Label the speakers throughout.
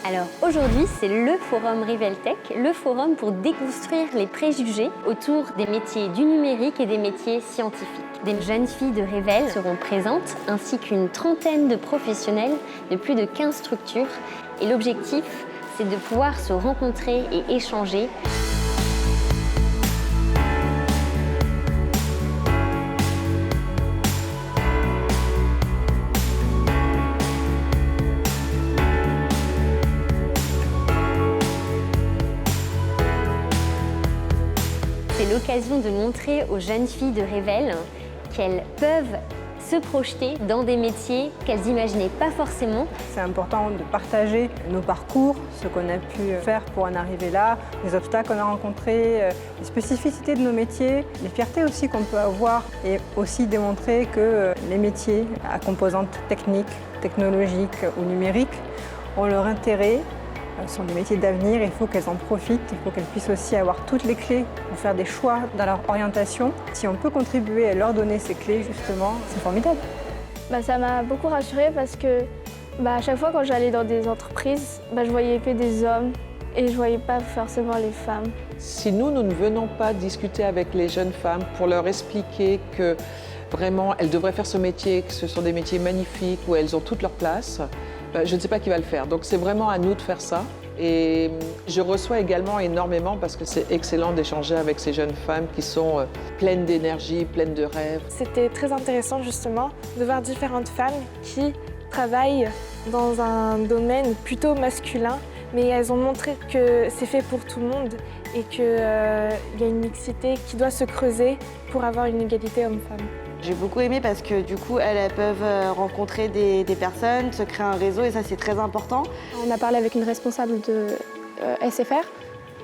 Speaker 1: Alors aujourd'hui, c'est le forum Riveltech, le forum pour déconstruire les préjugés autour des métiers du numérique et des métiers scientifiques. Des jeunes filles de Revel seront présentes, ainsi qu'une trentaine de professionnels de plus de 15 structures. Et l'objectif, c'est de pouvoir se rencontrer et échanger. C'est l'occasion de montrer aux jeunes filles de Revel qu'elles peuvent se projeter dans des métiers qu'elles n'imaginaient pas forcément.
Speaker 2: C'est important de partager nos parcours, ce qu'on a pu faire pour en arriver là, les obstacles qu'on a rencontrés, les spécificités de nos métiers, les fiertés aussi qu'on peut avoir et aussi démontrer que les métiers à composante technique, technologique ou numérique ont leur intérêt. Ce sont des métiers d'avenir, il faut qu'elles en profitent, il faut qu'elles puissent aussi avoir toutes les clés pour faire des choix dans leur orientation. Si on peut contribuer à leur donner ces clés, justement, c'est formidable.
Speaker 3: Ça m'a beaucoup rassurée parce que à chaque fois quand j'allais dans des entreprises, je voyais que des hommes et je ne voyais pas forcément les femmes.
Speaker 4: Si nous ne venons pas discuter avec les jeunes femmes pour leur expliquer que vraiment elles devraient faire ce métier, que ce sont des métiers magnifiques où elles ont toute leur place, je ne sais pas qui va le faire. Donc c'est vraiment à nous de faire ça. Et je reçois également énormément parce que c'est excellent d'échanger avec ces jeunes femmes qui sont pleines d'énergie, pleines de rêves.
Speaker 5: C'était très intéressant justement de voir différentes femmes qui travaillent dans un domaine plutôt masculin, mais elles ont montré que c'est fait pour tout le monde et qu'il y a une mixité qui doit se creuser pour avoir une égalité homme-femme.
Speaker 6: J'ai beaucoup aimé parce que du coup, elles peuvent rencontrer des personnes, se créer un réseau et ça, c'est très important.
Speaker 3: On a parlé avec une responsable de SFR.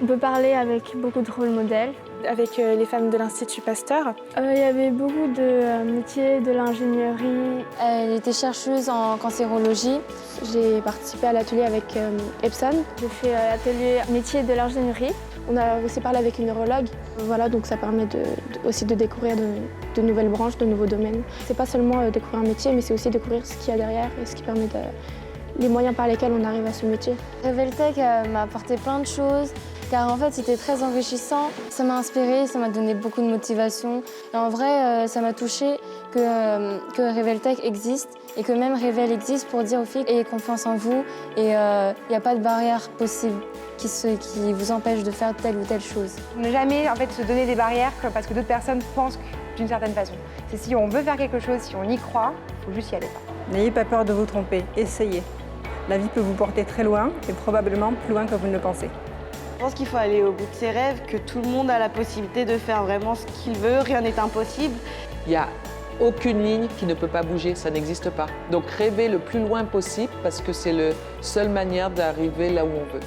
Speaker 3: On peut parler avec beaucoup de rôles modèles.
Speaker 5: Avec les femmes de l'Institut Pasteur.
Speaker 3: Il y avait beaucoup de métiers de l'ingénierie.
Speaker 7: Elle était chercheuse en cancérologie.
Speaker 3: J'ai participé à l'atelier avec Epson. J'ai fait l'atelier métier de l'ingénierie. On a aussi parlé avec une neurologue. Voilà, donc ça permet aussi de découvrir de nouvelles branches, de nouveaux domaines. C'est pas seulement découvrir un métier, mais c'est aussi découvrir ce qu'il y a derrière et ce qui permet les moyens par lesquels on arrive à ce métier.
Speaker 7: Reveltech m'a apporté plein de choses, car en fait c'était très enrichissant. Ça m'a inspiré, ça m'a donné beaucoup de motivation. Et en vrai, ça m'a touchée que Reveltech existe et que même Revel existe pour dire aux filles ayez confiance en vous et il n'y a pas de barrière possible qui vous empêche de faire telle ou telle chose.
Speaker 8: Ne jamais se donner des barrières parce que d'autres personnes pensent d'une certaine façon. C'est si on veut faire quelque chose, si on y croit, il faut juste y aller.
Speaker 2: N'ayez pas peur de vous tromper, essayez. La vie peut vous porter très loin et probablement plus loin que vous ne le pensez.
Speaker 6: Je pense qu'il faut aller au bout de ses rêves, que tout le monde a la possibilité de faire vraiment ce qu'il veut, rien n'est impossible.
Speaker 4: Il n'y a aucune ligne qui ne peut pas bouger, ça n'existe pas. Donc rêver le plus loin possible parce que c'est la seule manière d'arriver là où on veut.